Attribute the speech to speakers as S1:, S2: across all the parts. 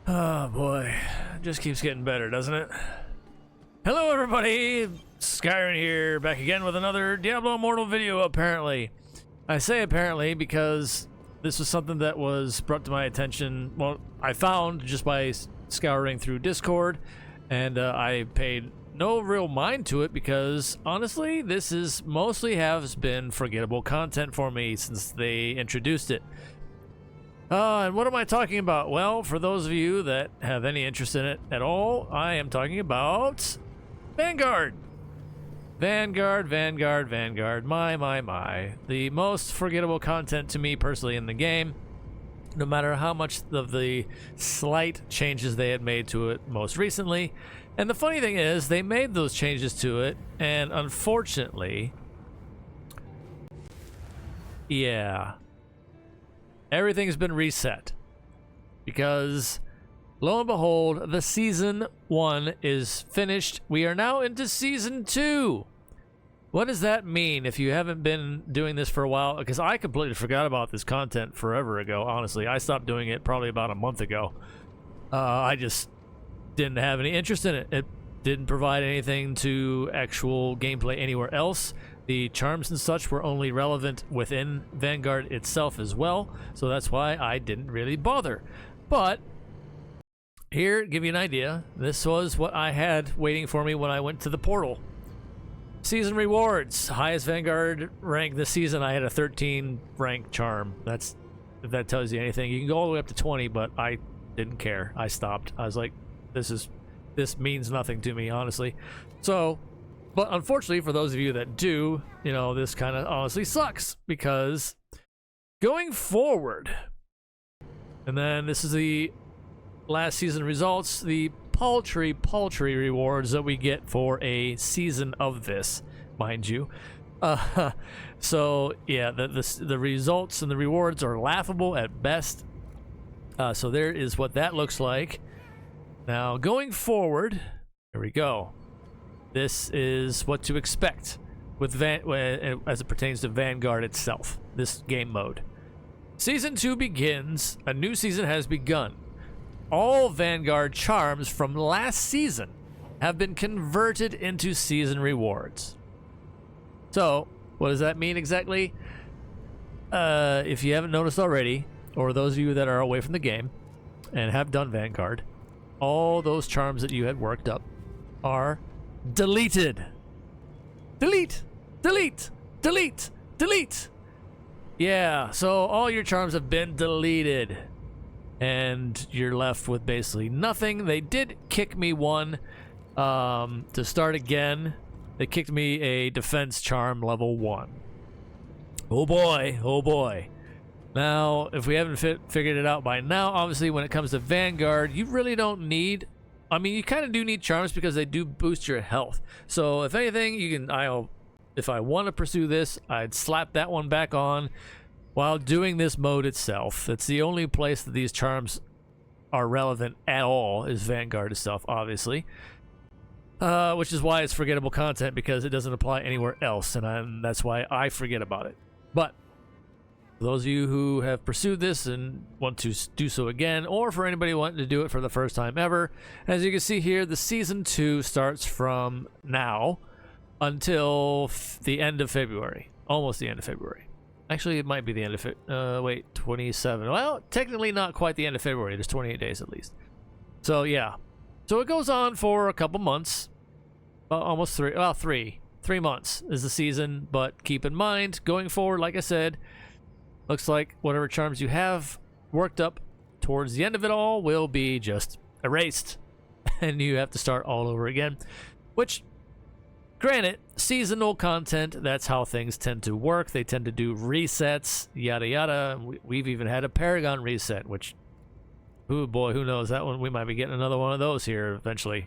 S1: Oh boy, it just keeps getting better, doesn't it? Hello everybody, Skyrim here, back again with another Diablo Immortal video, apparently. I say apparently because this was something that was brought to my attention, well, I found just by scouring through Discord, and I paid no real mind to it because, honestly, this is mostly has been forgettable content for me since they introduced it. And what am I talking about? Well, for those of you that have any interest in it at all, I am talking about Vanguard. Vanguard. My. The most forgettable content to me personally in the game, no matter how much of the slight changes they had made to it most recently. And the funny thing is, they made those changes to it, and unfortunately, yeah, everything's been reset because, lo and behold, the season 1 is finished. We are now into season 2. What does that mean if you haven't been doing this for a while? Because I completely forgot about this content forever ago, honestly. I stopped doing it probably about a month ago. I just didn't have any interest in it. It didn't provide anything to actual gameplay anywhere else. The charms and such were only relevant within Vanguard itself as well, so that's why I didn't really bother. But here, give you an idea, this was what I had waiting for me when I went to the portal. Season rewards, highest Vanguard rank this season. I had a 13 rank charm. If that tells you anything. You can go all the way up to 20, but I didn't care. I stopped. I was like, this means nothing to me, honestly. So, but unfortunately for those of you that do, you know, this kind of honestly sucks because going forward, and then this is the last season results, the paltry rewards that we get for a season of this, mind you. So yeah, the results and the rewards are laughable at best. So there is what that looks like. Now going forward, here we go. This is what to expect with as it pertains to Vanguard itself, this game mode. Season 2 begins. A new season has begun. All Vanguard charms from last season have been converted into season rewards. So, what does that mean exactly? If you haven't noticed already, or those of you that are away from the game and have done Vanguard, all those charms that you had worked up are deleted. Delete. Yeah, so all your charms have been deleted and you're left with basically nothing. They did kick me one to start again. They kicked me a defense charm level 1. Oh boy. Now, if we haven't figured it out by now, obviously when it comes to Vanguard, you really don't need, I mean, you kind of do need charms because they do boost your health. So if anything, you can, if I want to pursue this, I'd slap that one back on while doing this mode itself. It's the only place that these charms are relevant at all is Vanguard itself, obviously. Which is why it's forgettable content, because it doesn't apply anywhere else, and that's why I forget about it. But for those of you who have pursued this and want to do so again, or for anybody wanting to do it for the first time ever, as you can see here, the Season 2 starts from now until the end of February. Almost the end of February. Actually, it might be the end of it. Wait, 27. Well, technically not quite the end of February. There's 28 days at least. So, yeah. So it goes on for a couple months. Almost 3. Well, 3 months is the season. But keep in mind, going forward, like I said, looks like whatever charms you have worked up towards the end of it all will be just erased. And you have to start all over again. Which, granted, seasonal content, that's how things tend to work. They tend to do resets, yada yada. We've even had a Paragon reset, which, oh boy, who knows? That one, we might be getting another one of those here eventually.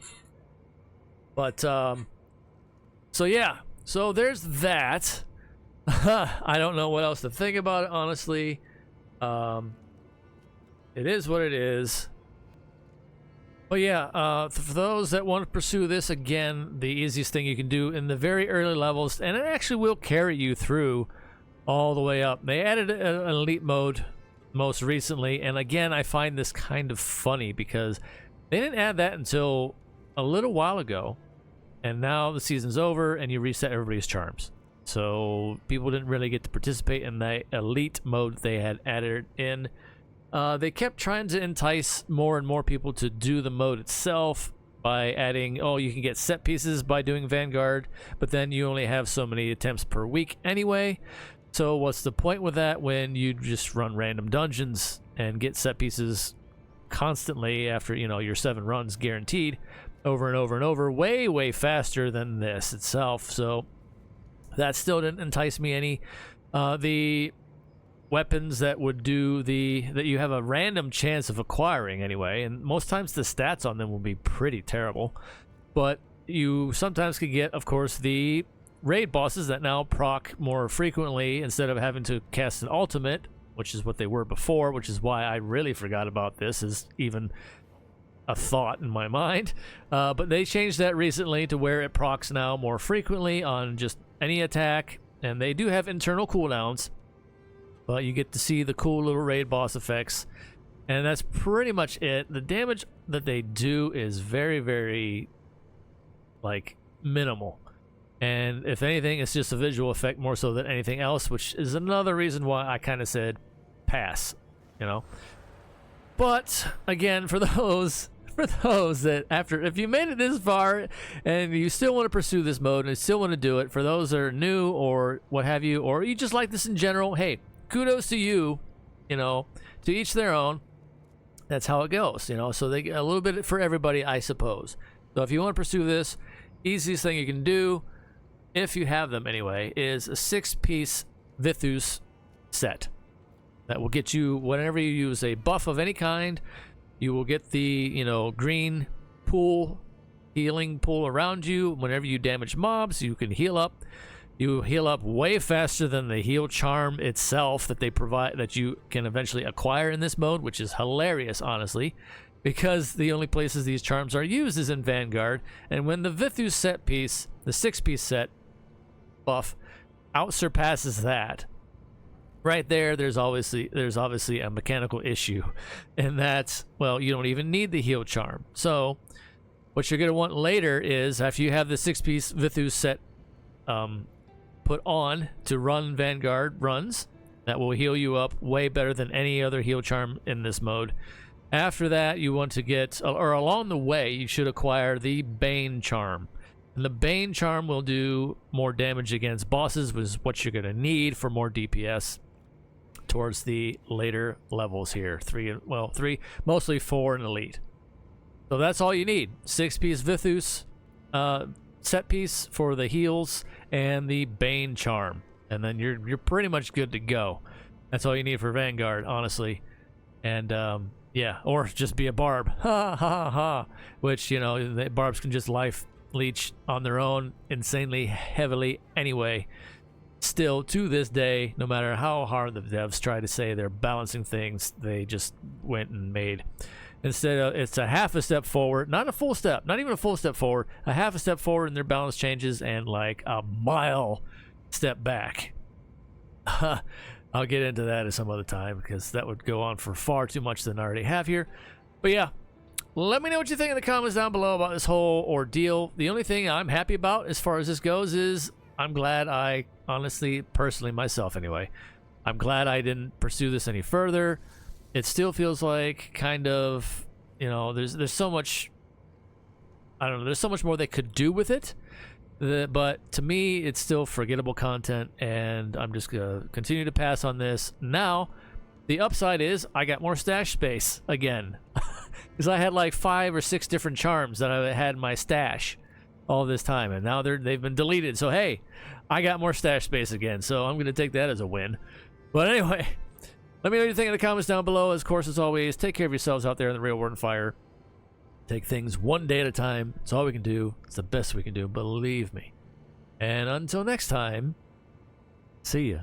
S1: But, so yeah. So there's that. I don't know what else to think about it, honestly. It is what it is. But yeah, for those that want to pursue this, again, the easiest thing you can do in the very early levels, and it actually will carry you through all the way up. They added an elite mode most recently. And again, I find this kind of funny because they didn't add that until a little while ago, and now the season's over and you reset everybody's charms. So people didn't really get to participate in the elite mode they had added in. They kept trying to entice more and more people to do the mode itself by adding, oh, you can get set pieces by doing Vanguard, but then you only have so many attempts per week anyway. So what's the point with that when you just run random dungeons and get set pieces constantly after, you know, your 7 runs guaranteed over and over and over, way faster than this itself. So that still didn't entice me any. The weapons that would do that you have a random chance of acquiring anyway, and most times the stats on them will be pretty terrible, but you sometimes can get, of course, the raid bosses that now proc more frequently instead of having to cast an ultimate, which is what they were before, which is why I really forgot about this as even a thought in my mind. But they changed that recently to where it procs now more frequently on just any attack, and they do have internal cooldowns, but you get to see the cool little raid boss effects, and that's pretty much it. The damage that they do is very, like, minimal, and if anything, it's just a visual effect more so than anything else, which is another reason why I kind of said pass, you know. But again, for those that if you made it this far and you still want to pursue this mode and still want to do it, for those that are new or what have you, or you just like this in general, hey, kudos to you, you know, to each their own. That's how it goes, you know, so they get a little bit for everybody, I suppose. So if you want to pursue this, easiest thing you can do, if you have them anyway, is a 6-piece Vithus set. That will get you, whenever you use a buff of any kind, you will get the, you know, green pool, healing pool around you. Whenever you damage mobs, you can heal up. You heal up way faster than the heal charm itself that they provide, that you can eventually acquire in this mode, which is hilarious, honestly, because the only places these charms are used is in Vanguard. And when the Vithus set piece, the 6-piece set buff, outsurpasses that, right there's obviously a mechanical issue, and that's, well, you don't even need the heal charm. So what you're going to want later is, after you have the 6-piece Vithus set put on to run Vanguard runs, that will heal you up way better than any other heal charm in this mode. After that, you want to get, or along the way, you should acquire the Bane charm. And the Bane charm will do more damage against bosses, which is what you're going to need for more DPS towards the later levels here. 3, mostly 4 in Elite. So that's all you need. 6-piece Vithus set piece for the heals and the Bane charm, and then you're pretty much good to go. That's all you need for Vanguard, honestly. And yeah, or just be a barb, which, you know, the barbs can just life leech on their own insanely heavily anyway. Still to this day, no matter how hard the devs try to say they're balancing things, they just went and made, instead of, it's a half a step forward, not a full step, not even a full step forward, a half a step forward in their balance changes and like a mile step back. I'll get into that at some other time because that would go on for far too much than I already have here. But yeah, let me know what you think in the comments down below about this whole ordeal. The only thing I'm happy about as far as this goes is I'm glad I, honestly, personally, myself anyway, I'm glad I didn't pursue this any further. It still feels like kind of, you know, there's so much, I don't know, there's so much more they could do with it. But to me, it's still forgettable content, and I'm just going to continue to pass on this. Now, the upside is I got more stash space again. Because I had like 5 or 6 different charms that I had in my stash all this time, and now they've been deleted. So, hey, I got more stash space again, so I'm going to take that as a win. But anyway, let me know what you think in the comments down below. Of course, as always, take care of yourselves out there in the real world and fire. Take things one day at a time. It's all we can do. It's the best we can do, believe me. And until next time, see ya.